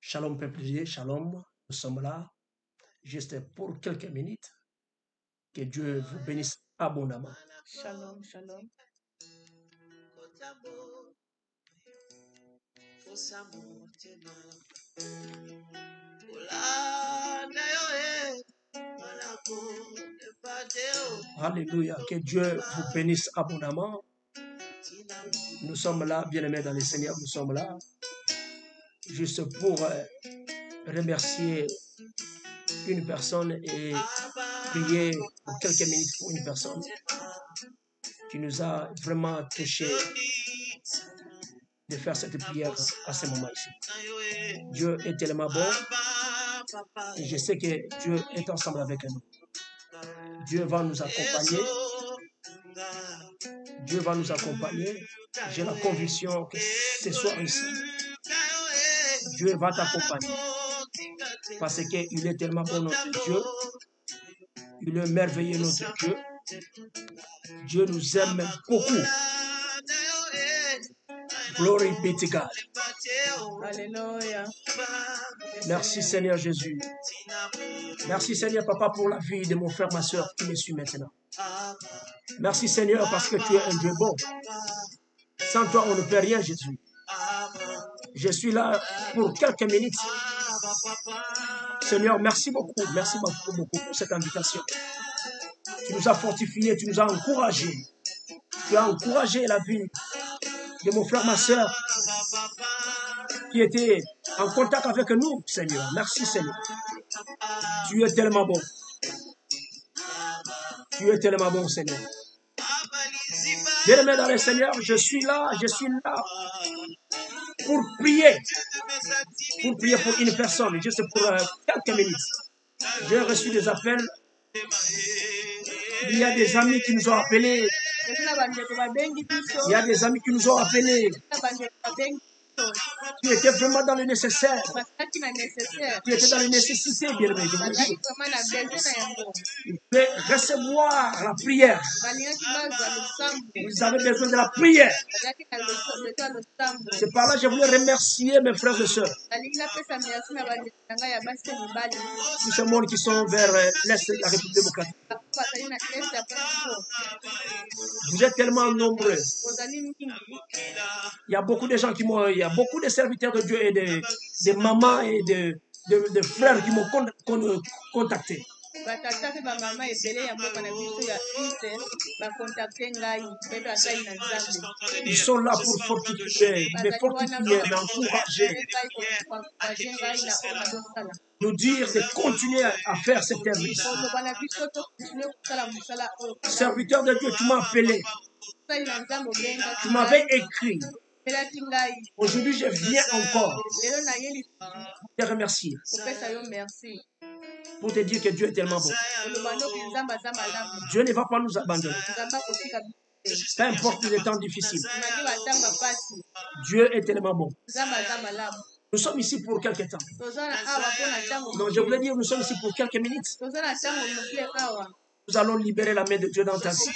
Shalom peuple de Dieu, shalom, nous sommes là, juste pour quelques minutes. Que Dieu vous bénisse abondamment. Shalom, shalom. Alléluia, que Dieu vous bénisse abondamment. Nous sommes là, bien-aimés dans le Seigneur, nous sommes là, juste pour remercier une personne et prier pour quelques minutes pour une personne qui nous a vraiment touché de faire cette prière à ce moment ici. Dieu est tellement bon et je sais que Dieu est ensemble avec nous. Dieu va nous accompagner. Dieu va nous accompagner. J'ai la conviction que ce soir ici, Dieu va t'accompagner. Parce qu'il est tellement bon notre Dieu. Il est merveilleux notre Dieu. Dieu nous aime beaucoup. Glory be to God. Alléluia. Merci Seigneur Jésus. Merci Seigneur Papa pour la vie de mon frère, ma soeur qui me suit maintenant. Merci Seigneur parce que tu es un Dieu bon. Sans toi on ne peut rien Jésus. Je suis là pour quelques minutes. Seigneur, merci beaucoup pour cette invitation. Tu nous as fortifiés, tu nous as encouragés. Tu as encouragé la vie de mon frère, ma soeur qui était en contact avec nous, Seigneur. Merci Seigneur. Tu es tellement bon. Tu es tellement bon, Seigneur. Bien-aimé dans le Seigneur, je suis là pour prier pour une personne, juste pour quelques minutes. J'ai reçu des appels. Il y a des amis qui nous ont appelés. Il y a des amis qui nous ont appelés. Tu étais vraiment dans le nécessaire. Tu étais dans la nécessité, bien-aimé. Je vous dis. Vous pouvez recevoir la prière. Vous avez besoin de la prière. C'est par là que je voulais remercier mes frères et sœurs. Tous ces mondes qui sont vers l'Est de la République démocratique. Vous êtes tellement nombreux. Il y a beaucoup de gens qui m'ont, il y a beaucoup de serviteurs de Dieu et de mamans et de frères qui m'ont contacté. Ils sont là pour fortifier, m'encourager, nous dire de continuer à faire ce service. Serviteur de Dieu, tu m'as appelé. Tu m'avais écrit. Aujourd'hui, je viens encore te remercier. Pour te dire que Dieu est tellement bon. Dieu ne va pas nous abandonner. Peu importe les temps difficiles. Dieu est tellement bon. Nous sommes ici pour quelques temps. Non, je voulais dire, nous sommes ici pour quelques minutes. Nous allons libérer la main de Dieu dans ta vie.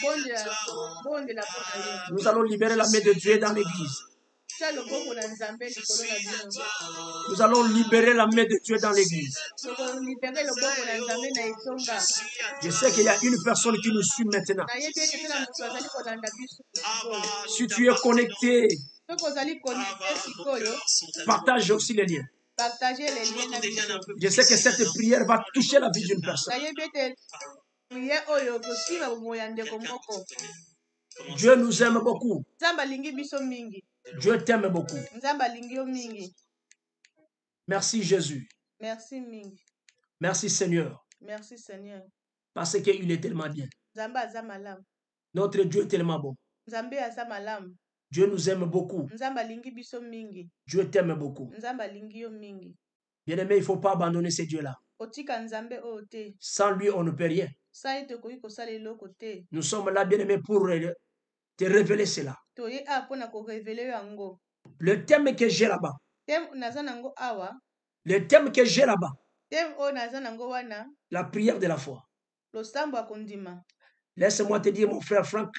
Nous allons libérer la main de Dieu dans l'église. Nous allons libérer la main de Dieu dans l'église. Je sais qu'il y a une personne qui nous suit maintenant. Si tu es connecté, partage aussi les liens. Je sais que cette prière va toucher la vie d'une personne. Dieu nous aime beaucoup. Dieu t'aime beaucoup. Merci Jésus. Merci Seigneur. Merci Seigneur. Parce qu'il est tellement bien. Notre Dieu est tellement bon. Dieu nous aime beaucoup. Dieu t'aime beaucoup. Bien-aimé, il ne faut pas abandonner ce Dieu-là. Sans lui, on ne peut rien. Nous sommes là, bien-aimé, pour te révéler cela. Le thème que j'ai là-bas. Le thème que j'ai là-bas. La prière de la foi. Laisse-moi te dire, mon frère Franck,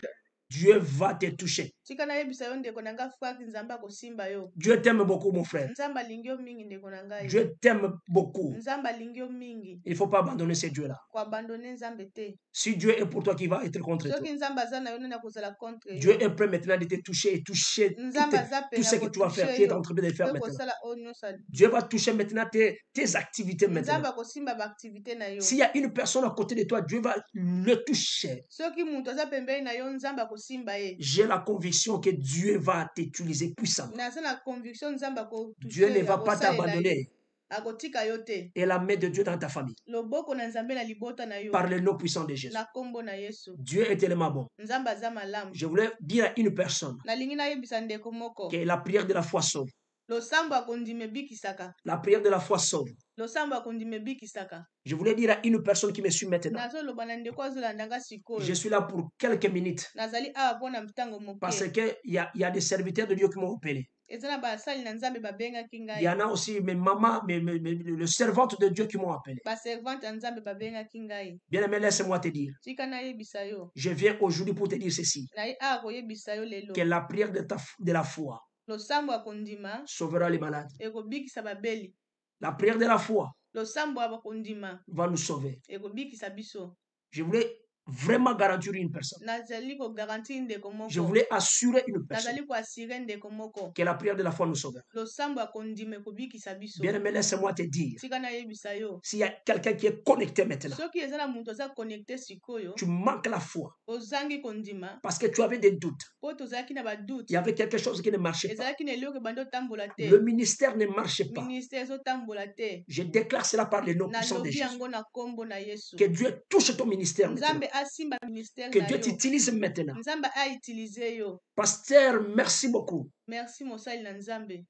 Dieu va te toucher. tika nayebisa yo ndeko na ngai fraki nzambe akosimba yo. Dieu t'aime beaucoup, mon frère. Nzambe alingi yo mingi ndeko na ngai. Dieu t'aime beaucoup. Nzambe alingi yo mingi. Il ne faut pas abandonner ce Dieu-là. Koabandone nzambe te. Si Dieu est pour toi, qui va être contre toi? soki nzambe aza na yo nani akozala contre yo. Dieu est prêt maintenant de te toucher et toucher Nzambe aza tout ce que tu vas faire, qui est en train de faire maintenant. kosala oyo nyonso. Dieu va toucher maintenant tes activités nzambe maintenant. akosimba baaktivité na yo. S'il y a une personne à côté de toi, Dieu va le toucher. soki moto aza pembeni na yo nzambe akosimba ye. J'ai la conviction que Dieu va t'utiliser puissamment. naza na conviction nzambe akotouche. Dieu ne va pas t'abandonner. akotika yo te. Et la main de Dieu dans ta famille. loboko na nzambe na libota na yo. Par le nom puissant de Jésus. na kombo na Yesu. Dieu est tellement bon. nzambe aza malamu. Je voulais dire à une personne nalingi nayebisa ndeko moko. que la prière de la foi sauve. losambo akondima ebikisaka. La prière de la foi sauve. losambo akondima ebikisaka. Je voulais dire à une personne qui me suit maintenant. nazoloba na ndeko azolanda nga sikoyo. Je suis là pour quelques minutes. nazali awa mpona ntango moke. Parce qu'il y a des serviteurs de Dieu qui m'ont appelé. eza na basali na nzambe babengaki ngai. Il y en a aussi mes mamans, les servantes de Dieu qui m'ont appelé. baservante ya nzambe babengaki ngai. Bien aimé, laisse-moi te dire. tika nayebisa yo. Je viens aujourd'hui pour te dire ceci. nayi awa koyebisa yo lelo. Que la prière de la foi losambo akondima sauvera les malades. ekobikisa babeli. La prière de la foi losambo akondima va nous sauver. ekobikisa biso. Je voulais vraiment garantir une personne. nazali kogarantir ndeko moko. Je voulais assurer une personne nazali koassire ndeko moko. que la prière de la foi nous sauvera. losambo akondima ekobikisa biso. Bien aimé, laisse-moi te dire. tika nayebisa yo. S'il y a quelqu'un qui est connecté maintenant, soki eza na moto aza connecté sikoyo. tu manques la foi ozangi kondima. parce que tu avais des doutes. po tozalaki na badoute. Il y avait quelque chose qui ne marchait pas. ezalaki na eloko ebandi otambola te. Le ministère ne marchait pas. ministère ezotambola te. Je déclare cela par le nom puissant de nalobi Jésus. yango na kombo na Yesu. Que Dieu touche ton ministère maintenant. nzambe asimba ministère Que na Dieu yo. t'utilise maintenant. nzambe autilize yo. Pasteur, merci beaucoup. merci mosali na nzambe.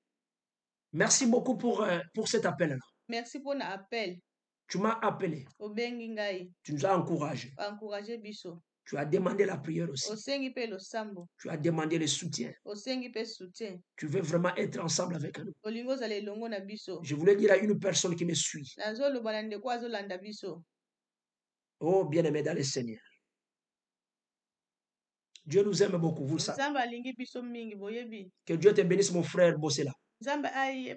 Merci beaucoup pour cet appel-là. merci mpona appel. Tu m'as appelé. obengi ngai. Tu nous as encouragés. encouragé biso. Tu as demandé la prière aussi. osengi mpe losambo. Tu as demandé le soutien. osengi mpe soutien. Tu veux vraiment être ensemble avec nous. olingi ozala elongo na biso. Je voulais dire à une personne qui me suit. nazoloba na ndeko azolanda biso. Oh, bien-aimé dans le Seigneur. Dieu nous aime beaucoup, vous le savez. nzambe alingi biso mingi boyebi. Que Dieu te bénisse, mon frère Bossela. nzambe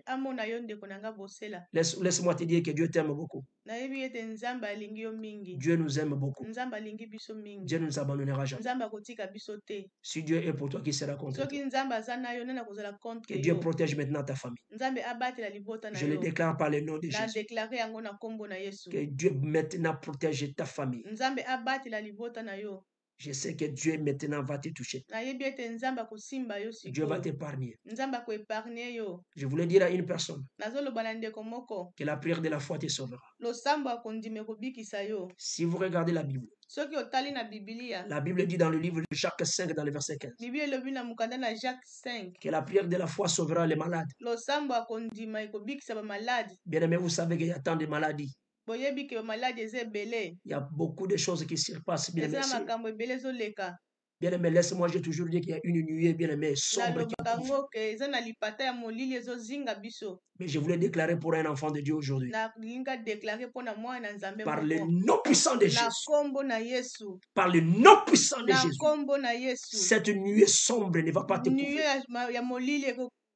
amona yo ndeko na nga bosela. Laisse-moi te dire que Dieu t'aime beaucoup. nayebi ete nzambe alingi yo mingi. Dieu nous aime beaucoup. nzambe alingi biso mingi. Dieu ne nous abandonnera jamais. nzambe akotika biso te. Si Dieu est pour toi, qui sera contre toi? soki nzambe aza na yo nani akozala contre Que Dieu yo. protège maintenant ta famille. nzambe abatela libota na Je le yo. déclare par le nom de na Jésus. déclare yango na kombo na Yesu. Que Dieu maintenant protège ta famille. nzambe abatela libota na yo. Je sais que Dieu maintenant va te toucher. nayebi ete nzambe akosimba yo Dieu va sikoyo. t'épargner. nzambe akoepargne yo. Je voulais dire à une personne nazoloba na ndeko moko. que la prière de la foi te sauvera. losambo akondima ekobikisa yo. Si vous regardez la Bible, soki otali na bibilia. la Bible dit dans le livre de Jacques 5, dans le verset 15, bibilia elobi na mokanda na Jacques 5. que la prière de la foi sauvera les malades. losambo akondima ekobikisa bamaladi. Bien aimé, vous savez qu'il y a tant de maladies. boyebi ke bamaladi eza ebele. Il y a beaucoup de choses qui se passent. Bien aimé, eza na makambo ebele ezoleka. bien aimé, laisse-moi, j'ai toujours dit qu'il y a une nuée, bien aimé, sombre qui nalobaka couvre. ngo ke eza na lipata ya molili ezozinga biso. Mais je voulais déclarer pour un enfant de Dieu aujourd'hui, nalinga déclare mpona mwana nzambe par le moko. nom puissant de na Jésus, kombo na Yesu. par le nom puissant de na Jésus, kombo na Yesu. cette nuée sombre ne va pas te nuée couvrir, ya molili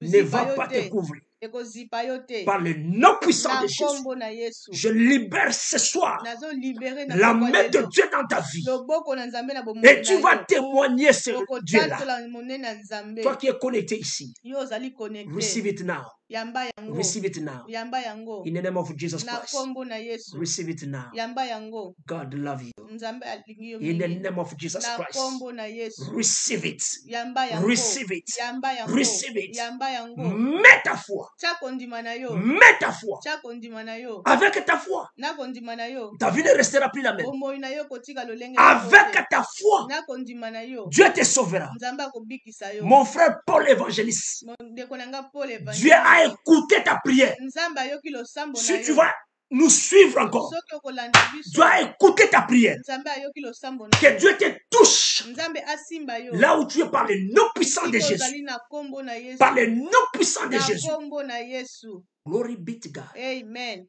ne va ekozipa yo pas te te. couvrir. ekozipa yo te. Par le nom puissant na de Jésus, kombo na Yesu. je libère ce soir nazolibere na la kombo ya main de Yesu. Dieu dans ta vie. loboko na nzambe na Et bomoi tu vas témoigner ce Dieu-là. okotatola monene na nzambe. Toi qui es connecté ici, yo ozali connecté. receive it now. yamba yango. Receive it now. yamba yango. In the name of Jesus na Christ. kombo na Yesu. Receive it now. yamba yango. God love you. nzambe alingi yo In the mingi. name of Jesus na Christ. kombo na Yesu. Receive it. yamba yango. Receive it. yamba yango. Receive it. yamba yango. Mets ta foi. tia kondima na yo. Mets ta foi. tia kondima na yo. Avec ta foi, na kondima na yo. ta vie ne restera plus la même. bomoi na yo kotika lolenge. Avec ta foi, na kondima na yo. Dieu te sauvera. nzambe akobikisa yo. Mon frère Paul évangéliste, ndeko na nga Paul Evangeliste. Dieu a écouté ta prière. nzambe ayoki losambo na Si yo. tu vas nous suivre encore, soki okolanda biso. Dieu a écouté ta prière. nzambe ayoki losambo na Que yo. Dieu te touche nzambe asimba yo. là où tu es par le nom puissant de Siko Jésus. ozali na kombo na Yesu. Par le nom puissant de na Jésus. kombo na Yesu. Glory be to God. Amen.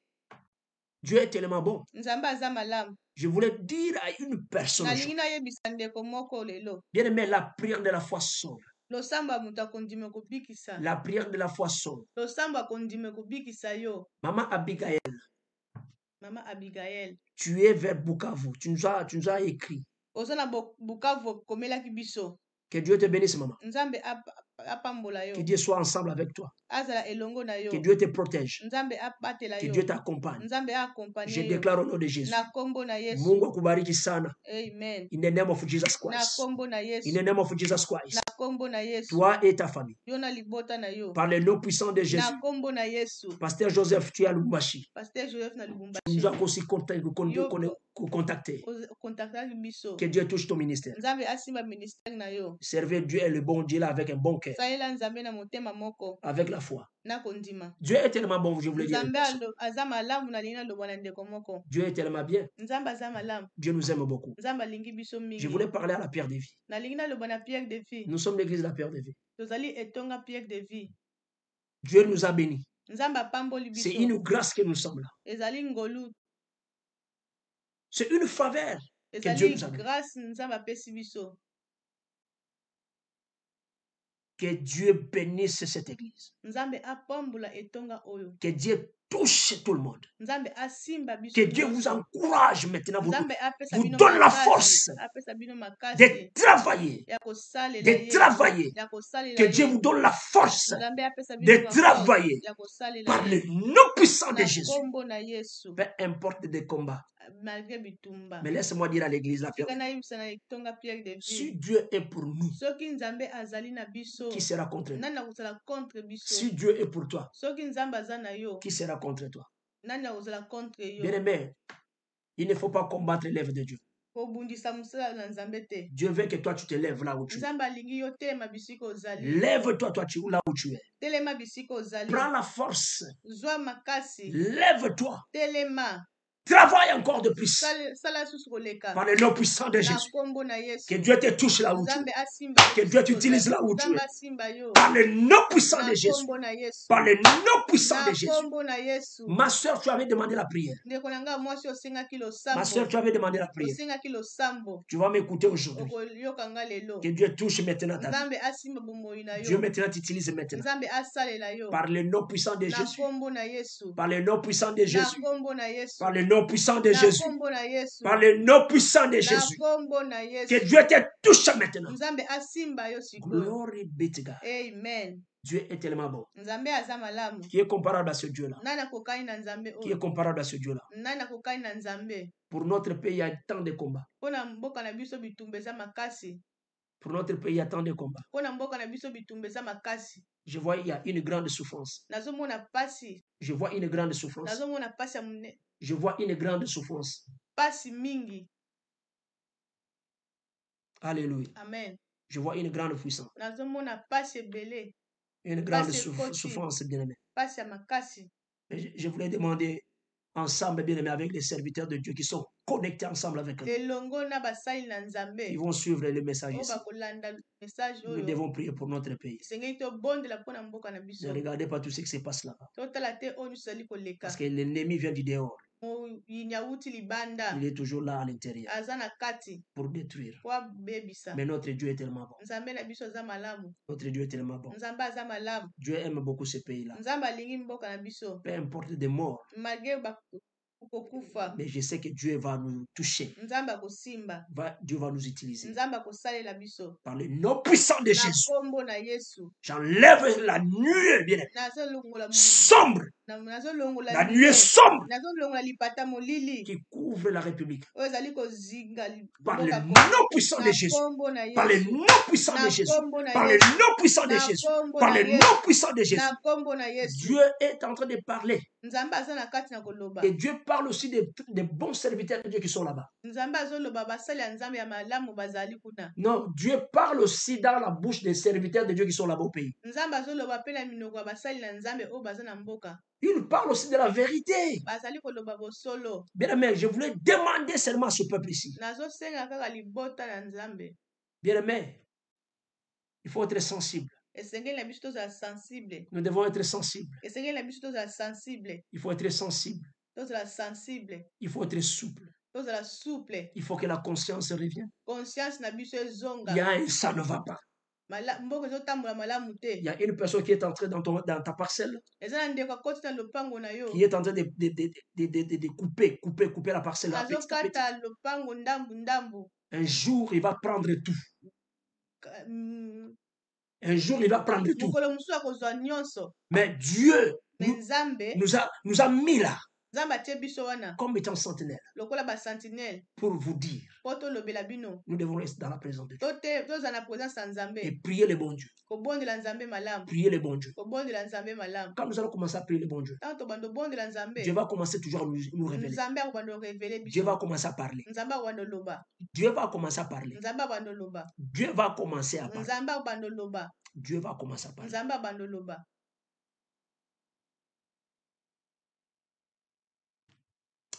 Dieu est tellement bon. nzambe aza malamu. Je voulais dire à une personne, nalingi nayebisa ndeko moko lelo bien aimé, la prière de la foi sauve. losambo ya moto akondima ekobikisa La prière de la foi sauve. losambo akondima ekobikisa yo. Maman Abigail, Mama Abigail tu es vers Bukavu. Tu nous as écrit. oza na Bukavu okomelaki biso. Que Dieu te bénisse, maman. Nzambe apambola yo. Que Dieu soit ensemble avec toi. Azala elongo na yo. Que Dieu te protège. Nzambe abatela Que yo. Dieu t'accompagne. Nzambe accompagne Je yo. déclare au nom de Jésus. Na kombo na Yesu. Mungu akubariki sana. Amen. In the name of Jesus Na Christ. kombo na Yesu. In the name of Jesus Christ. Na kombo na Yesu. Toi et ta famille. Yo na libota na yo. Par le nom puissant de Jésus. Na kombo na Yesu. Pasteur Joseph, tu es à Lubumbashi. Pasteur Joseph na Lubumbashi. Tu nous as aussi contacté. Contactaki biso. Que Dieu touche ton ministère. Nzambe asimba ministère na yo. Servez Dieu et le bon Dieu là avec un bon cœur. Salela Nzambe na motema moko. Avec la foi. Na kondima. Dieu est tellement bon, je voulais dire. Nzambe aza malamu na lina lobwana ndeko moko. Dieu est tellement bien. Nzambe aza malamu. Dieu nous aime beaucoup. Nzambe alingi biso mingi. Je voulais parler à la pierre de vie. Na lingi na lobwana pierre de vie. Nous sommes l'église de la pierre de vie. Tozali etonga pierre de vie. Dieu nous a bénis. Nzambe apamboli biso. C'est une grâce que nous sommes là. Ezali ngolu. C'est une faveur que Dieu Ezali nous a donnée. grâce Nzambe apesi biso. Que Dieu bénisse cette église. Nzambe apambola etonga oyo. Que Dieu touche tout le monde. Nzambe asimba biso. Que Dieu vous encourage maintenant, vous donne donne la force de travailler. De travailler. Que Dieu vous donne la force de travailler par le nom puissant de Jésus. Peu importe des combats. Mais laisse-moi dire à l'église la pierre. Si Dieu est pour nous, qui sera contre nous? Si Dieu est pour toi, qui sera contre toi? Bien aimé, il ne faut pas combattre l'œuvre de Dieu. Dieu veut que toi tu te lèves là où tu es. Lève-toi là où tu es. Prends la force. Lève-toi. Travaille encore de plus. Par le nom puissant de Jésus. Que Dieu te touche là où tu es. Que Dieu t'utilise là où tu es. Par le nom puissant de Jésus. Par le nom puissant de Jésus. Ma soeur, tu avais demandé la prière. Ma soeur, tu avais demandé la prière. Tu vas m'écouter aujourd'hui. Que Dieu touche maintenant ta vie. Dieu maintenant t'utilise maintenant. Par le nom puissant de Jésus. Par le nom puissant de Jésus. Par le nom puissant de Jésus. Par le nom puissant de Jésus. Que Dieu te touche maintenant. Glory be to God. Amen. Dieu est tellement bon. Qui est comparable à ce Dieu-là? Qui est comparable à ce Dieu-là? Pour notre pays, il y a tant de combats. Pour notre pays, il y a tant de combats. Je vois il y a une grande souffrance. Je vois une grande souffrance. Je vois une grande souffrance. Alléluia. Amen. Je vois une grande puissance. Une grande souffrance, bien-aimé. Je voulais demander ensemble, bien-aimé, avec les serviteurs de Dieu qui sont connectés ensemble avec nous. Ils vont suivre le message ici. Nous devons prier pour notre pays. Ne regardez pas tout ce qui se passe là-bas. Parce que l'ennemi vient du dehors. Il est toujours là à l'intérieur pour détruire. Mais notre Dieu est tellement bon. Notre Dieu est tellement bon. Dieu aime beaucoup ce pays-là. Peu importe des morts. Mais je sais que Dieu va nous toucher. Dieu va nous utiliser. Par le nom puissant de Jésus. J'enlève la nuée bien sombre. La nuée sombre qui couvre la République. Par le nom puissant de Jésus. Par le nom puissant de Jésus. Par le nom puissant de Jésus. Par le nom puissant de Jésus. Dieu est en train de parler. Et Dieu parle aussi des bons serviteurs de Dieu qui sont là-bas. Non, Dieu parle aussi dans la bouche des serviteurs de Dieu qui sont là-bas au pays. Il parle aussi de la vérité. Bien aimé, je voulais demander seulement à ce peuple ici. Bien aimé, il faut être sensible. Nous devons être sensibles. Il faut être sensible. Il faut être souple. tozala souple. Il faut que la conscience revienne. Conscience na biso Il y ezonga. a un ça ne va pas. Mboko ezotambola malamu te. Il y a une personne qui est entrée dans ta parcelle, Eza na ndeko akoti na lopango na yo. qui est en train de couper la parcelle. Petit à petit. Azokata lopango ndambu. Un jour, il va prendre tout. Mm, Un jour, il va prendre tout. mokolo mosusu akozwa nyonso. Mais Dieu Mais Nzambe nous a mis là Nzambe atie biso wana comme étant sentinelle lokola ba sentinelle pour vous dire, po tolobela bino nous devons rester dans la présence de Dieu tozala na présence ya Nzambe et prier le bon Dieu. kobondela Nzambe malamu. Prier le bon Dieu. Kobondela Nzambe malamu. Quand nous allons commencer à prier le bon Dieu, Tanto tobando bondela Nzambe. Dieu va commencer toujours à nous révéler. Nzambe akobando révéler biso. Dieu va commencer à parler. Nzambe akobando loba. Dieu va commencer à parler. Nzambe akobando loba. Dieu va commencer à parler. Nzambe akobando loba. Dieu va commencer à parler. Nzambe akobando loba.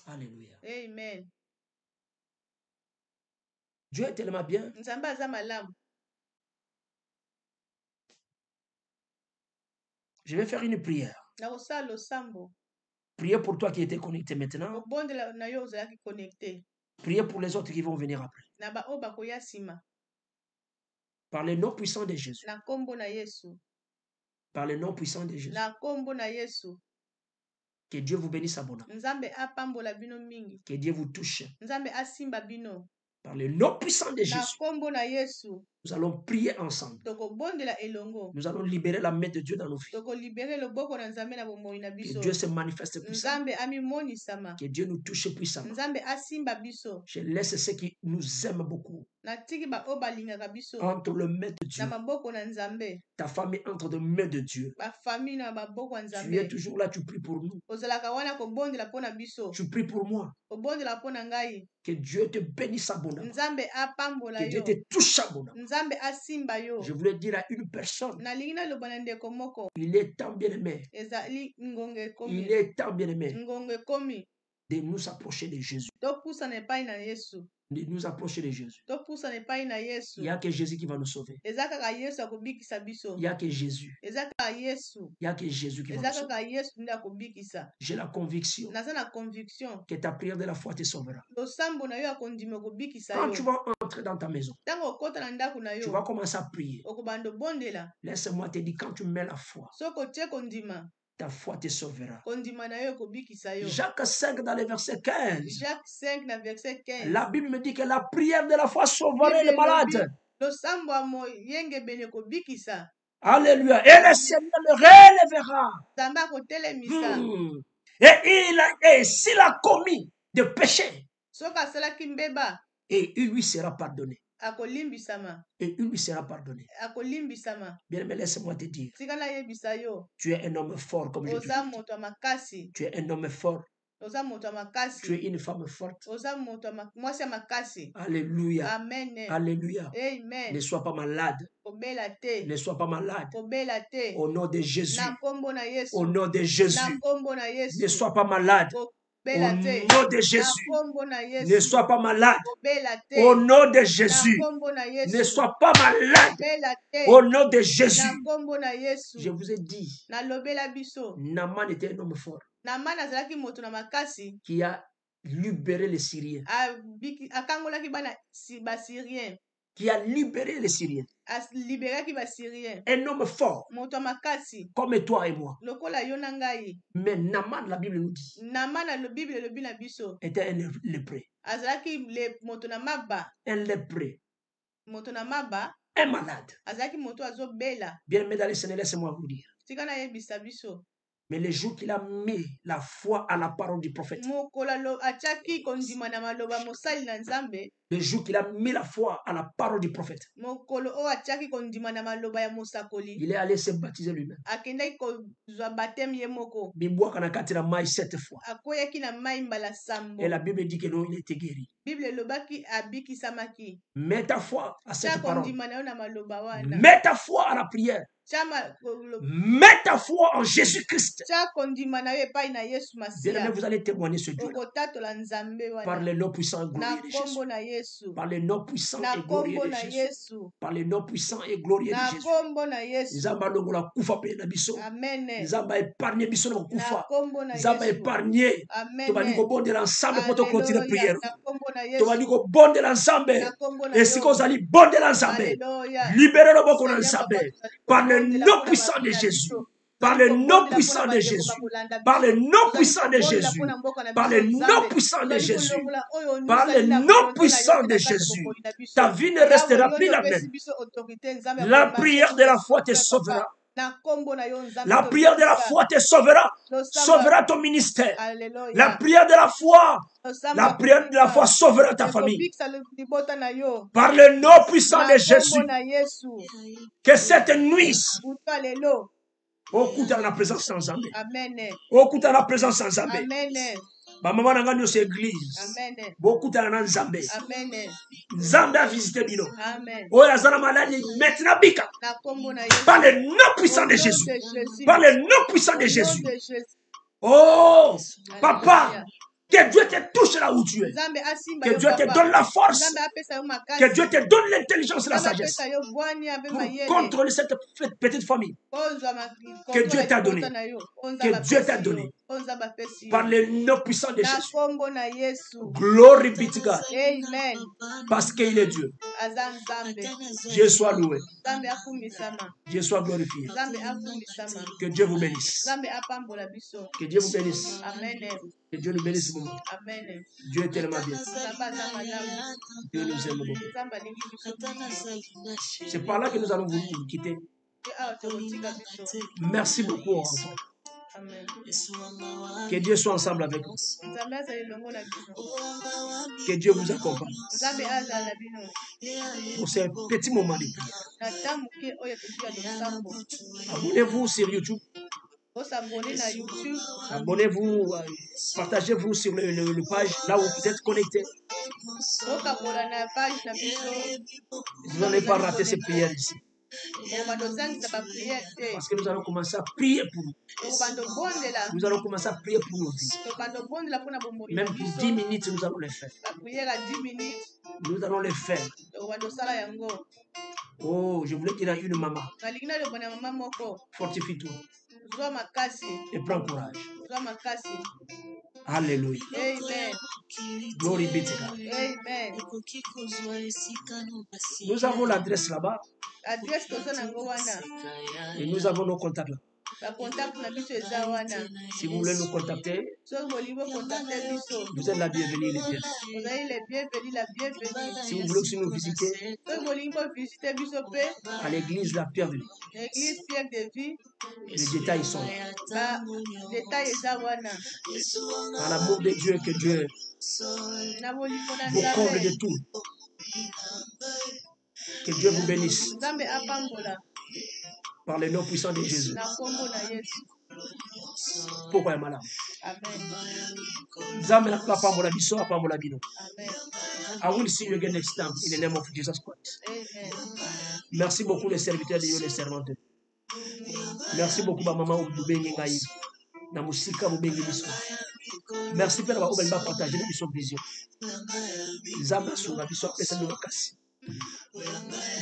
Alléluia. Amen. Dieu est tellement bien. Nzambe aza malamu. Je vais faire une prière. Nakosala losambo. Priez pour toi qui étais connecté maintenant. Obondela na yo ozalaki connecté. Priez pour les autres qui vont venir après. Na ba oyo bakoya nsima. Par le nom puissant de Jésus. Na kombo na Yesu. Par le nom puissant de Jésus. Na kombo na Yesu. Que Dieu vous bénisse abondamment. Nzambe apambola bino mingi. Que Dieu vous touche. Nzambe asimba bino. Par le nom puissant de Na Jésus. kombo na Yesu. Nous allons prier ensemble. Tokobondela elongo. Nous allons libérer la main de Dieu dans nos vies. Tokolibere loboko na Nzambe na bomoi na Que biso. Dieu se manifeste puissamment. Nzambe amimonisama. Que Dieu nous touche puissamment. Nzambe asimba biso. Je laisse ceux qui nous aiment beaucoup Natiki ba oyo balingaka biso. entre le main de Dieu. Na maboko na Nzambe. Ta famille entre les mains de Dieu. Ba famille na maboko ya Tu es Nzambe. toujours là, tu pries pour nous. Ozalaka wana kobondela mpona biso. Tu pries pour moi. Kobondela mpona ngai. Que Dieu te bénisse abondamment. Nzambe apambola Que Dieu yo. te touche abondamment. Nzambe asimba yo. Je voulais dire à une personne, Nalingi naloba na ndeko moko. il est temps bien aimé. Ezali ngonga ekomi. Il est temps bien aimé Ngonga ekomi. de nous approcher de Jésus. Topusana epai na Yesu. De nous approcher de Jésus. Topusana epai na Yesu. Il n'y a que Jésus qui va nous sauver. Eza kaka Yesu akobikisa biso. Il n'y a que Jésus. Eza kaka Yesu. Il n'y a que Jésus qui va Eza nous sauver. kaka Yesu nde akobikisa. J'ai la conviction Naza na conviction. que ta prière de la foi te sauvera. Losambo na yo akondima okobikisa Quand yo. tu vas entrer dans ta maison, Ntango okota na ndako na tu yo. vas commencer à prier. Okobando bondela. Laisse-moi te dire, quand tu mets la foi, Soko tie kondima. ta foi te sauvera. Kondima na yo ekobikisa yo. Jacques 5 dans le verset 15. Jacques 5 na verset 15. La Bible me dit que la prière de la foi sauverait les malades. Losambo ya moyenge bene ekobikisa. Alléluia. Et le Seigneur le relèvera. Nzambe akotelemisa. Et s'il a commis de péché, Soki asalaki mbeba et il lui sera pardonné. akolimbisama. Et il lui sera pardonné. Akolimbisama. Bien, mais laisse-moi te dire, Tika nayebisa yo. tu es un homme fort comme je te Oza dis. moto ya makasi. Tu es un homme fort. Oza moto ya Tu makasi. es une femme forte. Oza moto ya mwasi ya makasi. Alléluia. Amen. Alléluia. Amen. Ne sois pas malade. Kobela te. Ne sois pas malade. Kobela te. Au nom de Jésus. Na kombo na Yesu. Au nom de Na Jésus. kombo na Yesu. Ne sois pas malade. Au Kobela te. nom de Na Jésus. kombo na Ne Yesu. sois pas malade. Kobela te. Au nom de Na Jésus. kombo na Yesu. Ne sois pas malade. Kobela te. Au nom de Jésus. Na kombo na Yesu. Je vous ai dit, Nalobela biso. Naaman était un homme fort Naman azalaki moto na makasi. qui a libéré les Syriens. Akangolaki bana basyrien. Qui a libéré les Syriens. Liberaki basyrien. Un homme fort, Moto ya makasi. comme toi et moi. Lokola yo na ngai. Mais Naaman, la Bible nous dit, Naman na Bible elobi na biso. était un lépreux. Azalaki moto na maba. Un lépreux. Moto na maba. Un malade. Azalaki moto azobela. Bien aimé dans le Seigneur, laissez-moi vous dire. Tika nayebisa biso. Mais le jour qu'il a mis la foi à la parole du prophète, Mokola atiaki kondima na maloba mosali na Nzambe. le jour qu'il a mis la foi à la parole du prophète, Mokolo o atiaki kondima na maloba ya mosakoli. il est allé se baptiser lui-même. Akendaki kozwa bateme ye moko. Bibouaka na kati na mai 7 fois. Akoyaki na mai mbala sambo. Et la Bible dit que non, il était guéri. Bible elobaki abikisamaki. Mets ta foi à Tia cette parole. kondima na yo na maloba wana. Mets ta foi à la prière. Mets ta foi en Jésus-Christ. Bien-aimé, vous allez témoigner ce Dieu par le nom puissant et glorieux de Jésus. Par le nom puissant et glorieux de Jésus. Par le nom puissant et glorieux de Jésus. Nzamba longola kufa pe na biso. Nzamba épargner biso na kufa. Nzamba épargner. Tobandi ko bonde l'ensemble pour te continuer prière. Tobandi ko bonde l'ensemble. Et si vous allez bonde l'ensemble. Libérez le bon ensemble. Par le nom puissant de Jésus. Par le nom puissant de Jésus. Par le nom puissant de Jésus. Par le nom puissant de Jésus. Par le nom puissant de Jésus. Ta vie ne restera plus la même. La prière de la foi te sauvera. La prière de la foi te sauvera. Sauvera ton ministère. La prière de la foi. La prière de la foi sauvera ta famille. Par le nom puissant de Jésus. Que cette nuit. Okuta na présence sans Nzambe. Amen. Okuta na présence sans Nzambe. Amen. Ba maman na ngano c'est église. Amen. Okuta na Nzambe. Amen. Nzambe a visité bino. Amen. Oya zana maladi maintenant bika. Par le nom puissant de Jésus. Par le nom puissant de Jésus. Oh, papa. Que Dieu te touche là où tu es. Que Dieu te donne la force. Que Dieu te donne l'intelligence et la sagesse pour contrôler cette petite famille que Dieu t'a donné. Que Dieu t'a donné. Par le nom puissant de Jésus. Glory be to God. Amen. Parce qu'il est Dieu. Dieu soit loué. Dieu soit glorifié. Que Dieu vous bénisse. Que Dieu vous bénisse. Amen. Que Dieu nous bénisse beaucoup. Amen. Dieu est tellement bien. Dieu nous aime beaucoup. C'est par là que nous allons vous quitter. Merci beaucoup encore. Amen. Que Dieu soit ensemble avec vous. Que Dieu vous accompagne pour ces petits moments de prière. Abonnez-vous sur YouTube. Abonnez-vous, partagez-vous sur le page là où vous êtes connectés. Vous n'allez pas rater ces prières ici. Parce que nous allons commencer à prier pour vous. Nous allons commencer à prier pour nos vies. Même pour 10 minutes, nous allons les faire. Nous allons les faire. Oh, je voulais dire à une maman. Fortifie-toi. Et prends courage. Alléluia. Amen. Glory be to God. Amen. Nous avons l'adresse là-bas. Et nous avons nos contacts là. Si vous voulez nous contacter, vous êtes la bienvenue, les bienvenus. Si vous voulez aussi nous visiter à l'église La Pierre de Vie, les détails sont là. Dans l'amour de Dieu, que Dieu vous comble de tout. Que Dieu vous bénisse. Par le nom puissant de Jésus. Pourquoi est malade? I will see you again next time in the name of Jesus Christ. Merci beaucoup les serviteurs de Dieu, les servantes. Merci beaucoup ma maman Ouboubengi Ngaï. Na musika Ouboubengi Biso. Merci Père Oubel va partager notre vision. Zamba Souba Biso après nous kassi.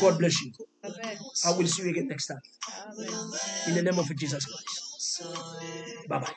God bless you. I will see you again next time. In the name of Jesus Christ. Bye bye.